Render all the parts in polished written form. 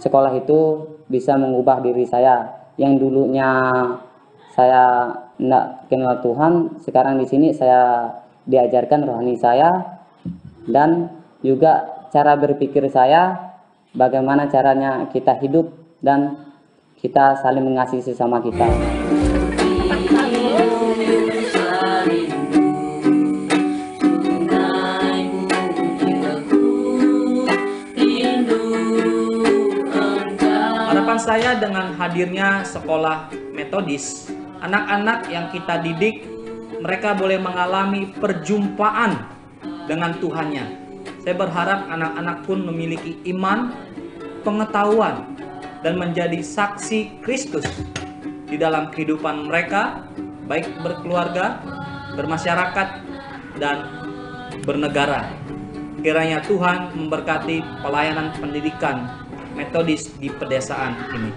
sekolah itu bisa mengubah diri saya yang dulunya saya tidak kenal Tuhan. Sekarang di sini saya diajarkan rohani saya dan juga cara berpikir saya, bagaimana caranya kita hidup dan kita saling mengasihi sesama kita. Harapan saya dengan hadirnya sekolah metodis, anak-anak yang kita didik, mereka boleh mengalami perjumpaan dengan Tuhannya. Saya berharap anak-anak pun memiliki iman, pengetahuan, dan menjadi saksi Kristus di dalam kehidupan mereka, baik berkeluarga, bermasyarakat, dan bernegara. Kiranya Tuhan memberkati pelayanan pendidikan metodis di pedesaan ini.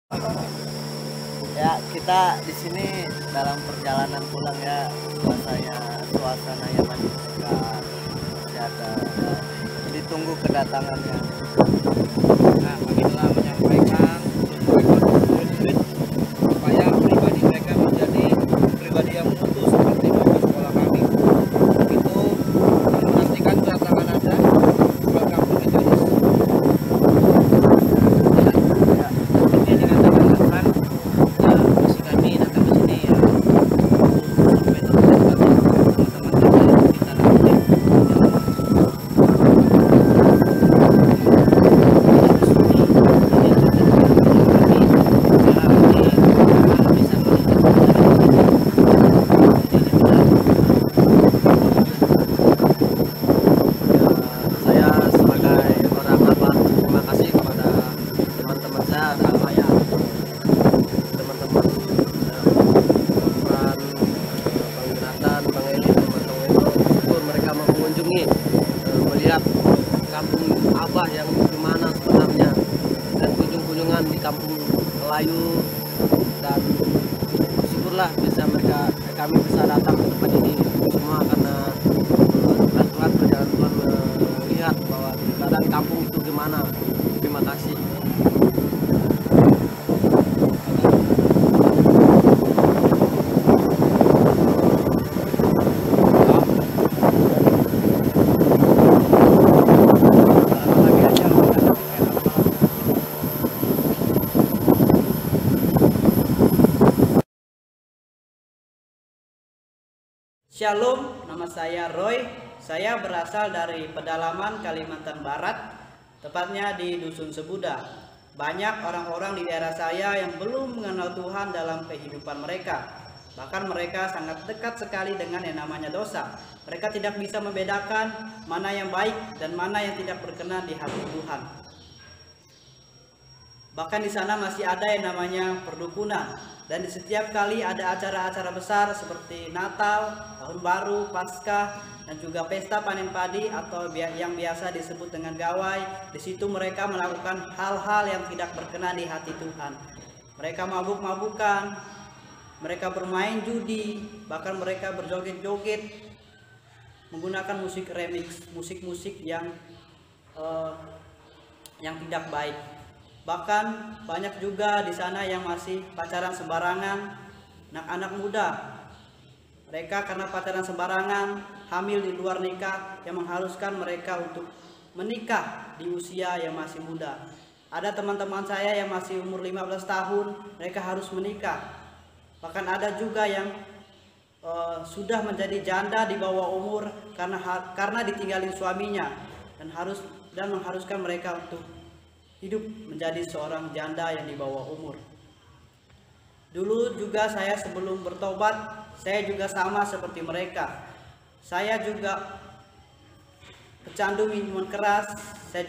Ya, kita di sini dalam perjalanan pulang ya, rasanya suasananya masih segar, masih ada ditunggu kedatangannya. Nah, kami telah menyampaikan murid-murid supaya pribadi mereka menjadi pribadi yang mutu seperti bapak sekolah kami. Itu menantikan kedatangan Anda ke kampung Metodis. Ya, seperti yang dikatakan Tuhan, misi kami datang ke sini ya sampai terdekat teman-teman kita di tanah air. Saya sebagai orang Lapan, terima kasih kepada teman-teman saya dan saya, teman-teman Fran, Bang Jonathan, Bang Eli, teman-teman itu syukur mereka mau mengunjungi, melihat kampung Abah yang gimana sebenarnya, dan kunjung-kunjungan di kampung Melayu, dan syukurlah kami bisa datang ke tempat ini semua karena Tuhan berjalan Tuhan melihat bahwa keadaan kampung itu gimana. Terima kasih. Shalom, nama saya Roy. Saya berasal dari pedalaman Kalimantan Barat, tepatnya di Dusun Sebuda. Banyak orang-orang di daerah saya yang belum mengenal Tuhan dalam kehidupan mereka. Bahkan mereka sangat dekat sekali dengan yang namanya dosa. Mereka tidak bisa membedakan mana yang baik dan mana yang tidak berkenan di hati Tuhan. Bahkan di sana masih ada yang namanya perdukunan. Dan di setiap kali ada acara-acara besar seperti Natal, Tahun Baru, Paskah, dan juga pesta panen padi atau yang biasa disebut dengan gawai, di situ mereka melakukan hal-hal yang tidak berkenan di hati Tuhan. Mereka mabuk-mabukan, mereka bermain judi, bahkan mereka berjoget-joget menggunakan musik remix, musik-musik yang tidak baik. Bahkan banyak juga di sana yang masih pacaran sembarangan, anak-anak muda. Mereka karena pacaran sembarangan, hamil di luar nikah yang mengharuskan mereka untuk menikah di usia yang masih muda. Ada teman-teman saya yang masih umur 15 tahun, mereka harus menikah. Bahkan ada juga yang sudah menjadi janda di bawah umur karena ditinggalin suaminya dan mengharuskan mereka untuk hidup menjadi seorang janda yang di bawah umur. Dulu juga saya sebelum bertobat, saya juga sama seperti mereka. Saya juga pecandu minuman keras, saya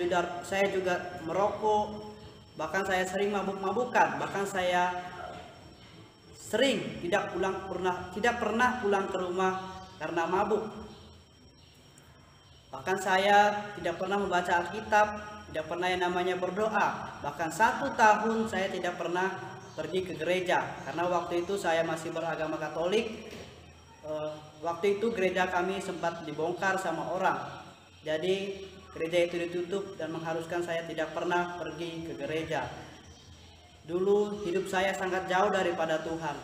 juga merokok, bahkan saya sering mabuk-mabukan, bahkan saya sering tidak pernah pulang ke rumah karena mabuk. Bahkan saya tidak pernah membaca Alkitab, tidak pernah yang namanya berdoa. Bahkan 1 tahun saya tidak pernah pergi ke gereja karena waktu itu saya masih beragama Katolik. Waktu itu gereja kami sempat dibongkar sama orang, jadi gereja itu ditutup dan mengharuskan saya tidak pernah pergi ke gereja. Dulu hidup saya sangat jauh daripada Tuhan.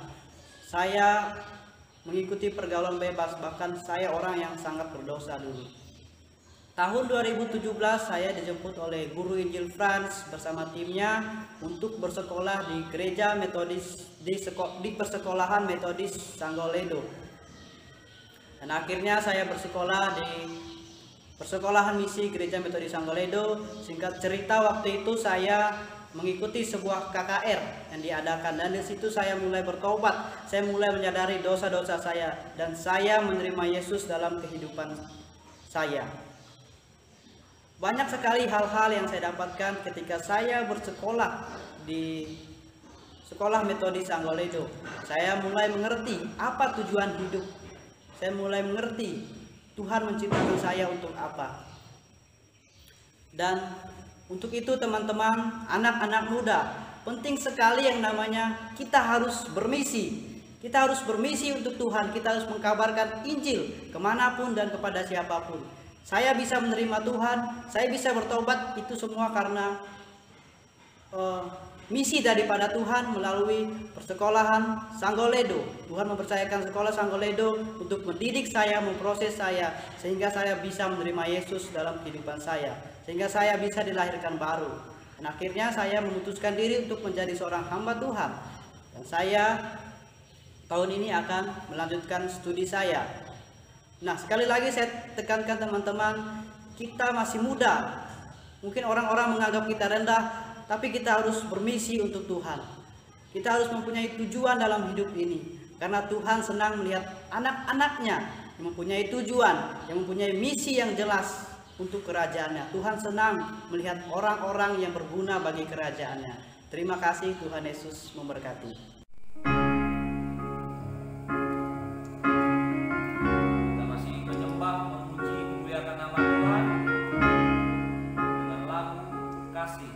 Saya mengikuti pergaulan bebas, bahkan saya orang yang sangat berdosa dulu. Tahun 2017 saya dijemput oleh guru Injil Frans bersama timnya untuk bersekolah di gereja Metodis di persekolahan Metodis Sanggoledo. Dan akhirnya saya bersekolah di persekolahan misi gereja Metodis Sanggoledo. Singkat cerita, waktu itu saya mengikuti sebuah KKR yang diadakan, dan di situ saya mulai bertobat. Saya mulai menyadari dosa-dosa saya dan saya menerima Yesus dalam kehidupan saya. Banyak sekali hal-hal yang saya dapatkan ketika saya bersekolah di sekolah Metodis Sanggoledo. Saya mulai mengerti apa tujuan hidup. Saya mulai mengerti Tuhan menciptakan saya untuk apa. Dan untuk itu teman-teman, anak-anak muda, penting sekali yang namanya kita harus bermisi. Kita harus bermisi untuk Tuhan, kita harus mengkabarkan Injil kemanapun dan kepada siapapun. Saya bisa menerima Tuhan, saya bisa bertobat, itu semua karena misi daripada Tuhan melalui persekolahan Sanggoledo. Tuhan mempercayakan sekolah Sanggoledo untuk mendidik saya, memproses saya, sehingga saya bisa menerima Yesus dalam kehidupan saya, sehingga saya bisa dilahirkan baru. Dan akhirnya saya memutuskan diri untuk menjadi seorang hamba Tuhan. Dan saya tahun ini akan melanjutkan studi saya. Nah, sekali lagi saya tekankan teman-teman, kita masih muda. Mungkin orang-orang menganggap kita rendah, tapi kita harus bermisi untuk Tuhan. Kita harus mempunyai tujuan dalam hidup ini. Karena Tuhan senang melihat anak-anaknya yang mempunyai tujuan, yang mempunyai misi yang jelas untuk kerajaannya. Tuhan senang melihat orang-orang yang berguna bagi kerajaannya. Terima kasih, Tuhan Yesus memberkati. Kita masih menyembah, memuji, memuliakan nama Tuhan dengan lagu kasih.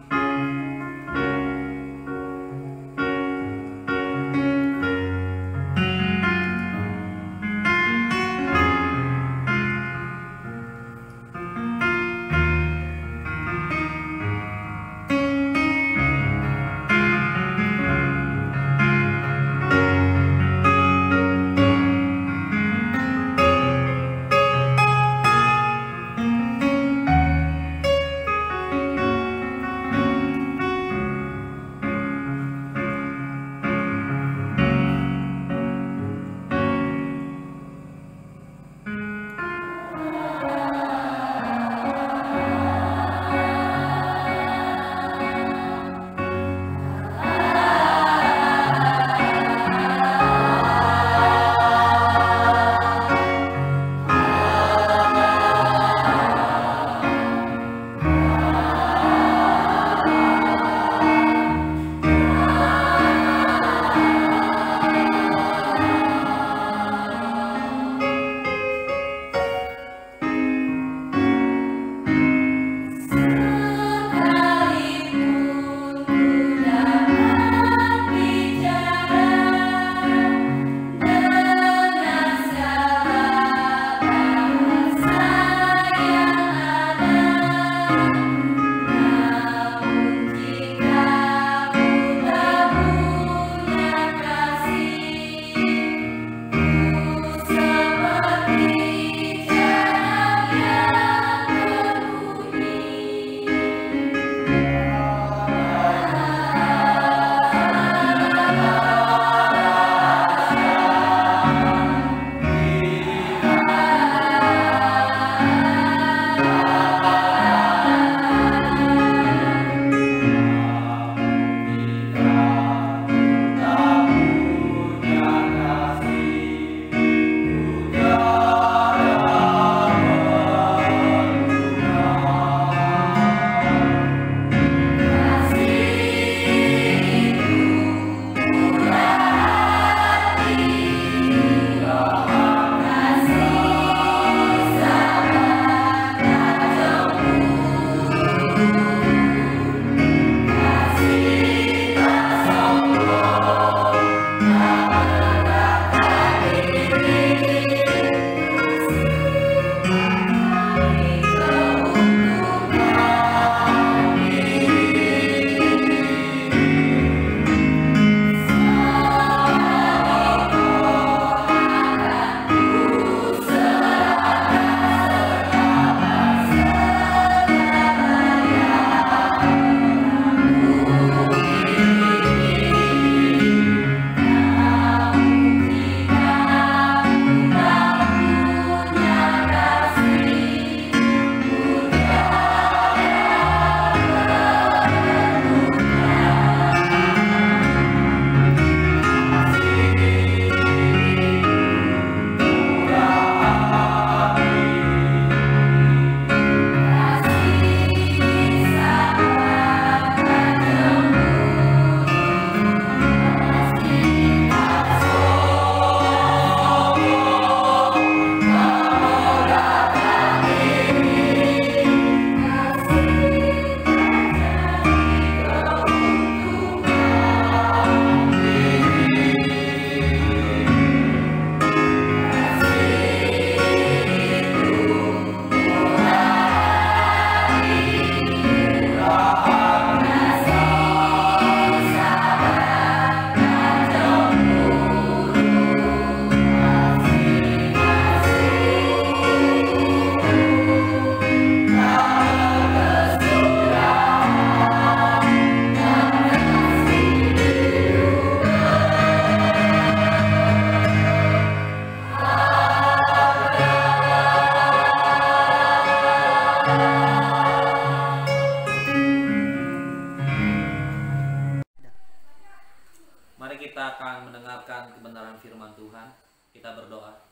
kita akan mendengarkan kebenaran firman Tuhan. Kita berdoa.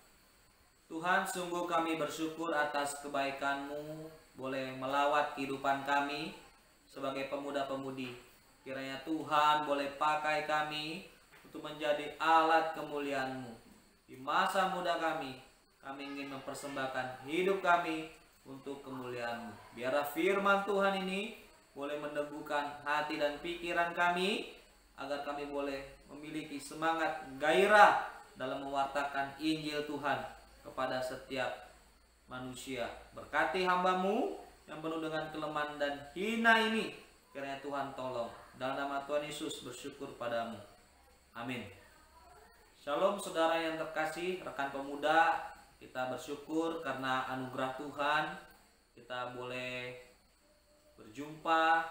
Tuhan, sungguh kami bersyukur atas kebaikan-Mu boleh melawat kehidupan kami sebagai pemuda-pemudi. Kiranya Tuhan boleh pakai kami untuk menjadi alat kemuliaan-Mu. Di masa muda kami ingin mempersembahkan hidup kami untuk kemuliaan-Mu. Biarlah firman Tuhan ini boleh meneguhkan hati dan pikiran kami, agar kami boleh memiliki semangat gairah dalam mewartakan Injil Tuhan kepada setiap manusia. Berkati hamba-Mu yang penuh dengan kelemahan dan hina ini, kiranya Tuhan tolong. Dalam nama Tuhan Yesus bersyukur padamu. Amin. Shalom saudara yang terkasih, rekan pemuda, kita bersyukur karena anugerah Tuhan kita boleh berjumpa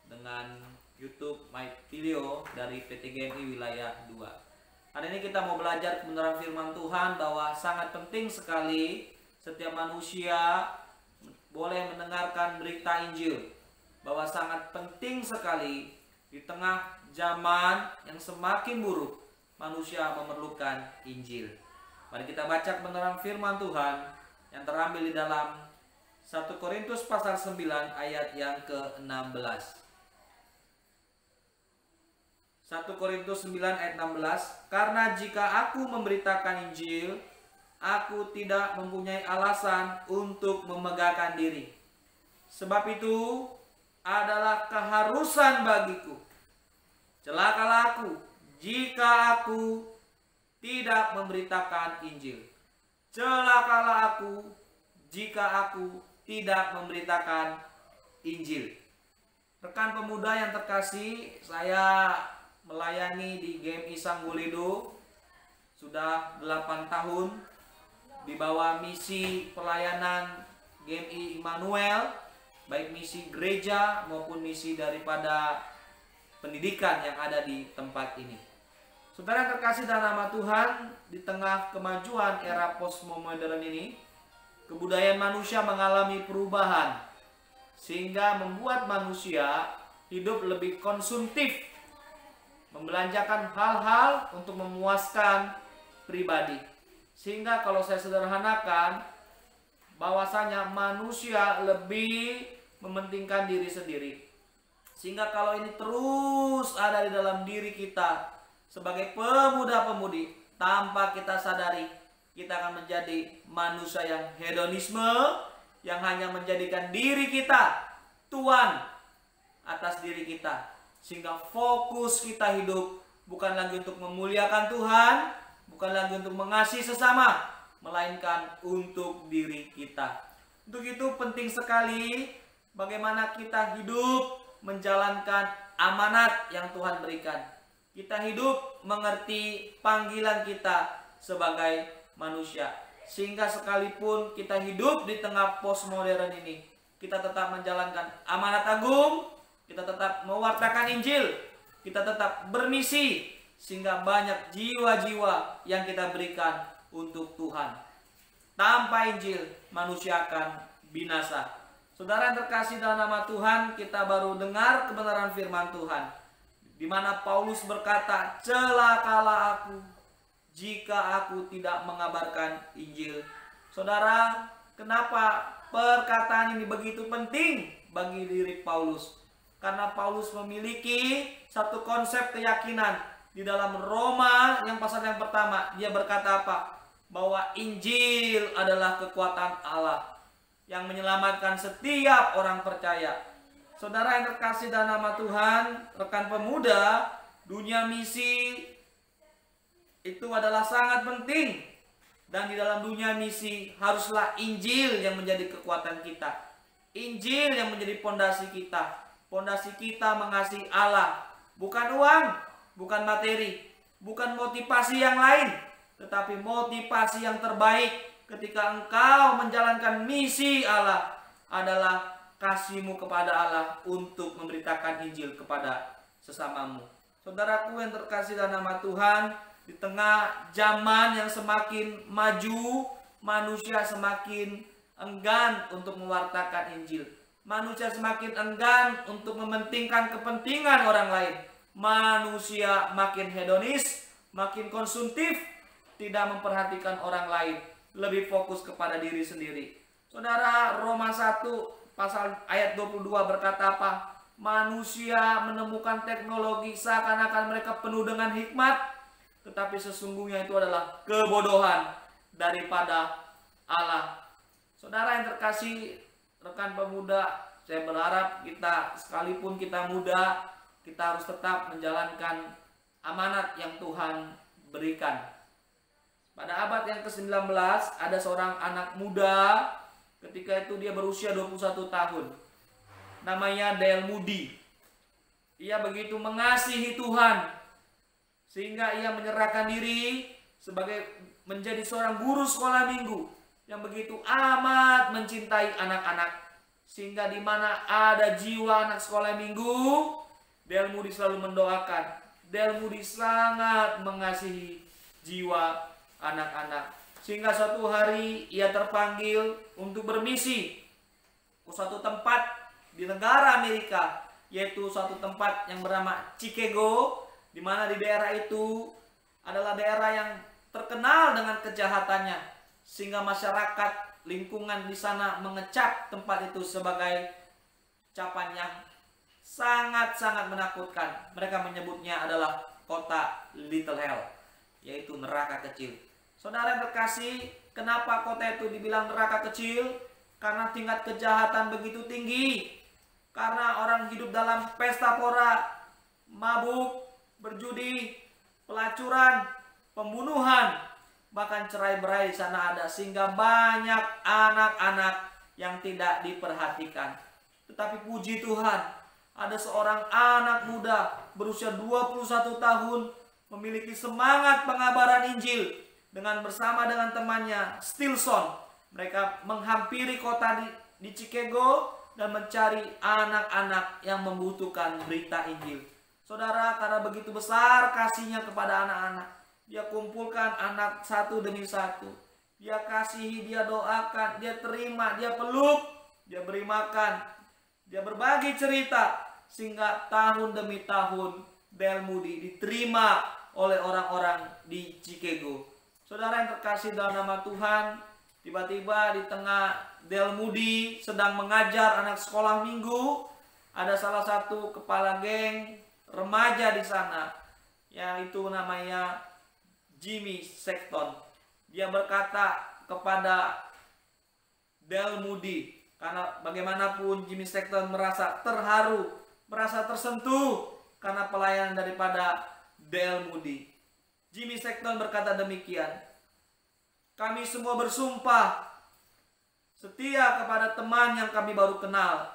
dengan YouTube My Video dari PT GMI Wilayah 2. Hari ini kita mau belajar kebenaran firman Tuhan bahwa sangat penting sekali setiap manusia boleh mendengarkan berita Injil. Bahwa sangat penting sekali di tengah zaman yang semakin buruk, manusia memerlukan Injil. Mari kita baca kebenaran firman Tuhan yang terambil di dalam 1 Korintus pasal 9 ayat yang ke-16. 1 Korintus 9 ayat 16. Karena jika aku memberitakan Injil, aku tidak mempunyai alasan untuk memegahkan diri. Sebab itu adalah keharusan bagiku. Celakalah aku jika aku tidak memberitakan Injil. Celakalah aku jika aku tidak memberitakan Injil. Rekan pemuda yang terkasih, saya melayani di GMI Sanggolido sudah 8 tahun di bawah misi pelayanan GMI Immanuel, baik misi gereja maupun misi daripada pendidikan yang ada di tempat ini. Saudara yang terkasih dalam nama Tuhan, di tengah kemajuan era postmodern ini, kebudayaan manusia mengalami perubahan sehingga membuat manusia hidup lebih konsumtif, membelanjakan hal-hal untuk memuaskan pribadi. Sehingga kalau saya sederhanakan, bahwasanya manusia lebih mementingkan diri sendiri. Sehingga kalau ini terus ada di dalam diri kita sebagai pemuda-pemudi, tanpa kita sadari, kita akan menjadi manusia yang hedonisme, yang hanya menjadikan diri kita tuan atas diri kita. Sehingga fokus kita hidup bukan lagi untuk memuliakan Tuhan, bukan lagi untuk mengasihi sesama, melainkan untuk diri kita. Untuk itu penting sekali bagaimana kita hidup menjalankan amanat yang Tuhan berikan. Kita hidup mengerti panggilan kita sebagai manusia. Sehingga sekalipun kita hidup di tengah postmodern ini, kita tetap menjalankan amanat agung, kita tetap mewartakan Injil, kita tetap bermisi, sehingga banyak jiwa-jiwa yang kita berikan untuk Tuhan. Tanpa Injil, manusia akan binasa. Saudara yang terkasih dalam nama Tuhan, kita baru dengar kebenaran firman Tuhan, di mana Paulus berkata, celakalah aku jika aku tidak mengabarkan Injil. Saudara, kenapa perkataan ini begitu penting bagi diri Paulus? Karena Paulus memiliki satu konsep keyakinan. Di dalam Roma yang pasal yang pertama, dia berkata apa? Bahwa Injil adalah kekuatan Allah yang menyelamatkan setiap orang percaya. Saudara yang terkasih dalam nama Tuhan, rekan pemuda, dunia misi itu adalah sangat penting. Dan di dalam dunia misi haruslah Injil yang menjadi kekuatan kita. Injil yang menjadi pondasi kita. Pondasi kita mengasihi Allah. Bukan uang, bukan materi, bukan motivasi yang lain, tetapi motivasi yang terbaik ketika engkau menjalankan misi Allah adalah kasihmu kepada Allah untuk memberitakan Injil kepada sesamamu. Saudaraku yang terkasih dalam nama Tuhan, di tengah zaman yang semakin maju, manusia semakin enggan untuk mewartakan Injil. Manusia semakin enggan untuk mementingkan kepentingan orang lain. Manusia makin hedonis, makin konsumtif, tidak memperhatikan orang lain, lebih fokus kepada diri sendiri. Saudara, Roma 1 pasal ayat 22 berkata apa? Manusia menemukan teknologi seakan-akan mereka penuh dengan hikmat, tetapi sesungguhnya itu adalah kebodohan daripada Allah. Saudara yang terkasih, rekan pemuda, saya berharap kita, sekalipun kita muda, kita harus tetap menjalankan amanat yang Tuhan berikan. Pada abad yang ke-19 ada seorang anak muda, ketika itu dia berusia 21 tahun. Namanya Dale Moody. Ia begitu mengasihi Tuhan sehingga ia menyerahkan diri sebagai menjadi seorang guru sekolah minggu yang begitu amat mencintai anak-anak, sehingga di mana ada jiwa anak sekolah minggu, Dale Moody selalu mendoakan. Dale Moody sangat mengasihi jiwa anak-anak, sehingga suatu hari ia terpanggil untuk bermisi ke suatu tempat di negara Amerika, yaitu suatu tempat yang bernama Chicago, di mana di daerah itu adalah daerah yang terkenal dengan kejahatannya, sehingga masyarakat lingkungan di sana mengecap tempat itu sebagai capan yang sangat-sangat menakutkan. Mereka menyebutnya adalah kota Little Hell, yaitu neraka kecil. Saudara yang terkasih, kenapa kota itu dibilang neraka kecil? Karena tingkat kejahatan begitu tinggi. Karena orang hidup dalam pesta pora, mabuk, berjudi, pelacuran, pembunuhan, bahkan cerai-berai di sana ada, sehingga banyak anak-anak yang tidak diperhatikan. Tetapi puji Tuhan, ada seorang anak muda berusia 21 tahun memiliki semangat pengabaran Injil dengan bersama dengan temannya Stilson. Mereka menghampiri kota di Chicago dan mencari anak-anak yang membutuhkan berita Injil. Saudara, karena begitu besar kasihnya kepada anak-anak, dia kumpulkan anak satu demi satu. Dia kasihi, dia doakan, dia terima, dia peluk, dia beri makan, dia berbagi cerita, sehingga tahun demi tahun Dale Moody diterima oleh orang-orang di Chicago. Saudara yang terkasih dalam nama Tuhan, tiba-tiba di tengah Dale Moody sedang mengajar anak sekolah minggu, ada salah satu kepala geng remaja di sana, yaitu namanya Jimmy Sexton. Dia berkata kepada Dale Moody, karena bagaimanapun Jimmy Sexton merasa terharu, merasa tersentuh karena pelayanan daripada Dale Moody. Jimmy Sexton berkata demikian, kami semua bersumpah setia kepada teman yang kami baru kenal.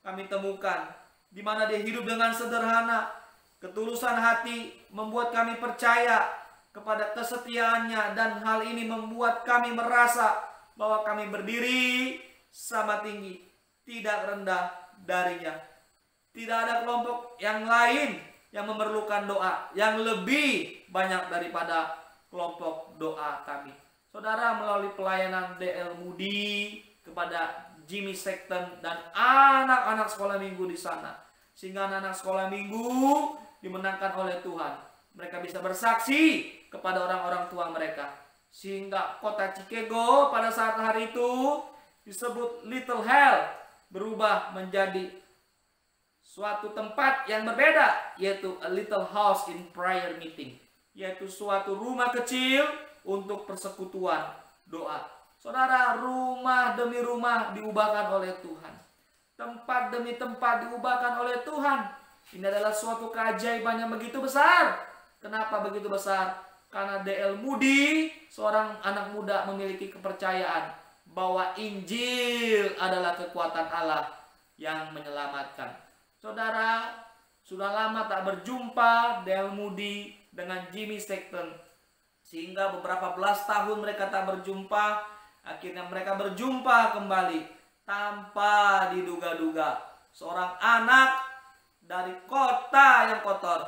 Kami temukan di mana dia hidup dengan sederhana. Ketulusan hati membuat kami percaya kepada kesetiaannya, dan hal ini membuat kami merasa bahwa kami berdiri sama tinggi, tidak rendah darinya. Tidak ada kelompok yang lain yang memerlukan doa yang lebih banyak daripada kelompok doa kami. Saudara, melalui pelayanan Dale Moody kepada Jimmy Sexton dan anak-anak sekolah minggu di sana, sehingga anak-anak sekolah minggu dimenangkan oleh Tuhan. Mereka bisa bersaksi kepada orang-orang tua mereka, sehingga kota Chicago pada saat hari itu disebut Little Hell berubah menjadi suatu tempat yang berbeda, yaitu a little house in prayer meeting, yaitu suatu rumah kecil untuk persekutuan doa. Saudara, rumah demi rumah diubahkan oleh Tuhan. Tempat demi tempat diubahkan oleh Tuhan. Ini adalah suatu keajaiban yang begitu besar. Kenapa begitu besar? Karena Dale Moody, seorang anak muda, memiliki kepercayaan bahwa Injil adalah kekuatan Allah yang menyelamatkan. Saudara, sudah lama tak berjumpa Dale Moody dengan Jimmy Sexton, sehingga beberapa belas tahun mereka tak berjumpa. Akhirnya mereka berjumpa kembali tanpa diduga-duga. Seorang anak dari kota yang kotor,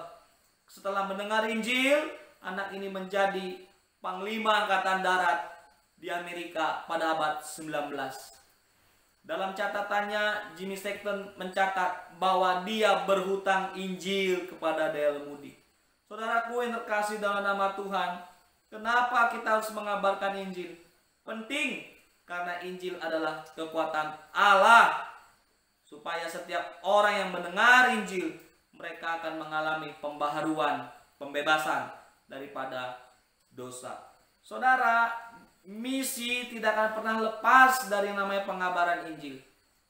setelah mendengar Injil, anak ini menjadi panglima angkatan darat di Amerika pada abad 19. Dalam catatannya, Jimmy Sexton mencatat bahwa dia berhutang Injil kepada Dale Moody. Saudaraku yang terkasih dalam nama Tuhan, kenapa kita harus mengabarkan Injil? Penting, karena Injil adalah kekuatan Allah. Supaya setiap orang yang mendengar Injil, mereka akan mengalami pembaharuan, pembebasan daripada dosa. Saudara, misi tidak akan pernah lepas dari namanya pengabaran Injil.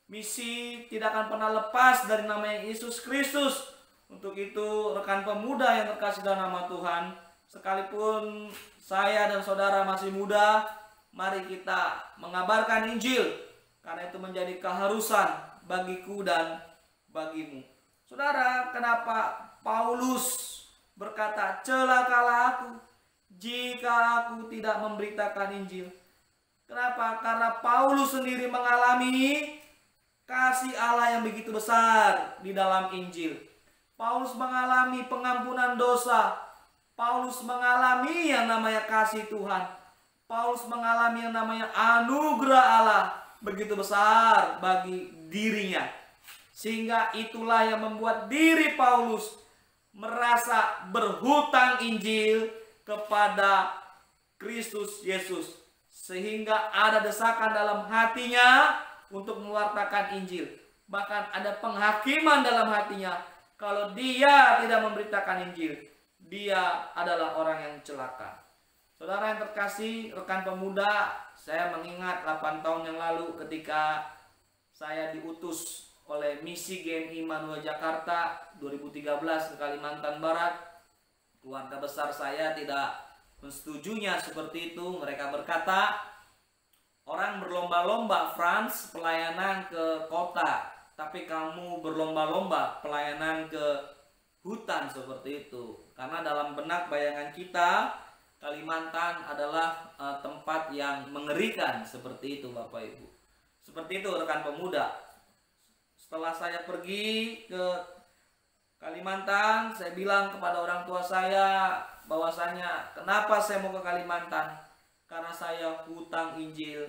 Misi tidak akan pernah lepas dari namanya Yesus Kristus. Untuk itu, rekan pemuda yang terkasih dalam nama Tuhan, sekalipun saya dan saudara masih muda, mari kita mengabarkan Injil, karena itu menjadi keharusan bagiku dan bagimu. Saudara, kenapa Paulus berkata, celakalah aku jika aku tidak memberitakan Injil? Kenapa? Karena Paulus sendiri mengalami kasih Allah yang begitu besar di dalam Injil. Paulus mengalami pengampunan dosa. Paulus mengalami yang namanya kasih Tuhan. Paulus mengalami yang namanya anugerah Allah begitu besar bagi dirinya. Sehingga itulah yang membuat diri Paulus merasa berhutang Injil kepada Kristus Yesus. Sehingga ada desakan dalam hatinya untuk mewartakan Injil. Bahkan ada penghakiman dalam hatinya. Kalau dia tidak memberitakan Injil, dia adalah orang yang celaka. Saudara yang terkasih, rekan pemuda, saya mengingat 8 tahun yang lalu ketika saya diutus oleh misi GMI Immanuel Jakarta 2013 ke Kalimantan Barat. Keluarga besar saya tidak mensetujunya seperti itu. Mereka berkata, orang berlomba-lomba Frans pelayanan ke kota, tapi kamu berlomba-lomba pelayanan ke hutan seperti itu. Karena dalam benak bayangan kita, Kalimantan adalah tempat yang mengerikan seperti itu, Bapak Ibu. Seperti itu rekan pemuda. Setelah saya pergi ke Kalimantan, saya bilang kepada orang tua saya bahwasanya kenapa saya mau ke Kalimantan? Karena saya hutang Injil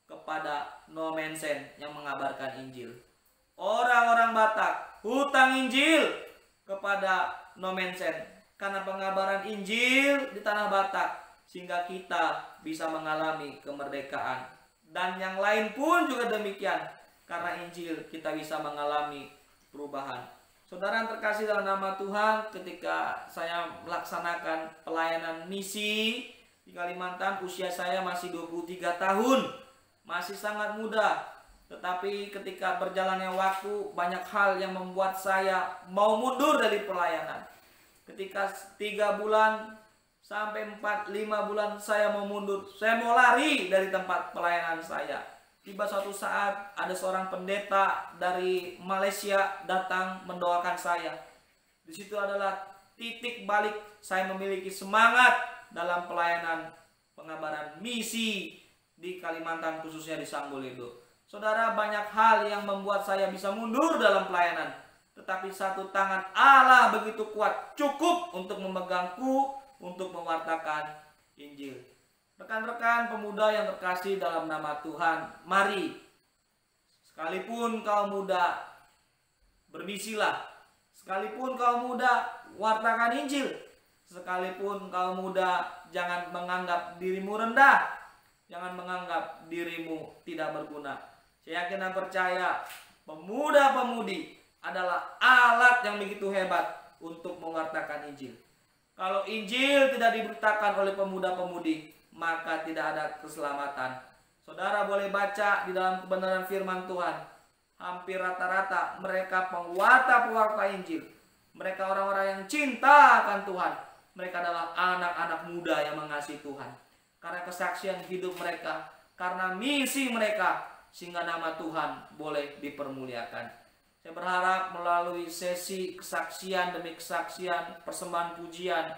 kepada No Mensen yang mengabarkan Injil. Orang-orang Batak hutang Injil kepada No Mensen karena pengabaran Injil di tanah Batak, sehingga kita bisa mengalami kemerdekaan. Dan yang lain pun juga demikian, karena Injil kita bisa mengalami perubahan. Saudara yang terkasih dalam nama Tuhan, ketika saya melaksanakan pelayanan misi di Kalimantan, usia saya masih 23 tahun, masih sangat muda. Tetapi ketika berjalannya waktu, banyak hal yang membuat saya mau mundur dari pelayanan. Ketika 3 bulan sampai 4-5 bulan saya mau mundur, saya mau lari dari tempat pelayanan saya. Tiba suatu saat ada seorang pendeta dari Malaysia datang mendoakan saya. Di situ adalah titik balik saya memiliki semangat dalam pelayanan pengabaran misi di Kalimantan, khususnya di Sangguledo. Saudara, banyak hal yang membuat saya bisa mundur dalam pelayanan. Tetapi satu tangan Allah begitu kuat, cukup untuk memegangku, untuk mewartakan Injil. Rekan-rekan pemuda yang terkasih dalam nama Tuhan, mari, sekalipun kau muda, bermisilah. Sekalipun kau muda, wartakan Injil. Sekalipun kau muda, jangan menganggap dirimu rendah. Jangan menganggap dirimu tidak berguna. Saya yakin dan percaya pemuda-pemudi adalah alat yang begitu hebat untuk mewartakan Injil. Kalau Injil tidak diberitakan oleh pemuda-pemudi, maka tidak ada keselamatan. Saudara boleh baca di dalam kebenaran firman Tuhan. Hampir rata-rata mereka pewarta-pewarta Injil. Mereka orang-orang yang cinta akan Tuhan. Mereka adalah anak-anak muda yang mengasihi Tuhan. Karena kesaksian hidup mereka, karena misi mereka, sehingga nama Tuhan boleh dipermuliakan. Saya berharap melalui sesi kesaksian demi kesaksian, persembahan pujian,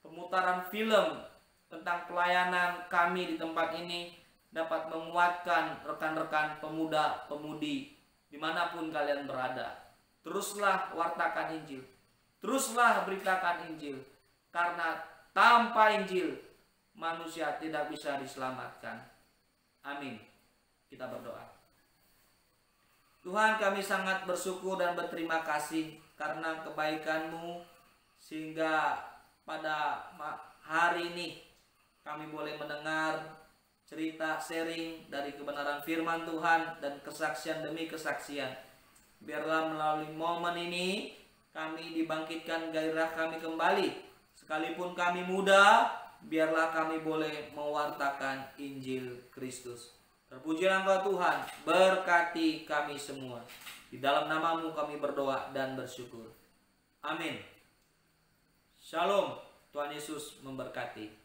pemutaran film tentang pelayanan kami di tempat ini dapat menguatkan rekan-rekan pemuda-pemudi dimanapun kalian berada. Teruslah wartakan Injil, teruslah beritakan Injil, karena tanpa Injil manusia tidak bisa diselamatkan. Amin. Kita berdoa. Tuhan, kami sangat bersyukur dan berterima kasih karena kebaikan-Mu, sehingga pada hari ini kami boleh mendengar cerita sharing dari kebenaran firman Tuhan dan kesaksian demi kesaksian. Biarlah melalui momen ini kami dibangkitkan gairah kami kembali. Sekalipun kami muda, biarlah kami boleh mewartakan Injil Kristus. Terpujilah Engkau Tuhan, berkati kami semua. Di dalam nama-Mu kami berdoa dan bersyukur. Amin. Shalom. Tuhan Yesus memberkati.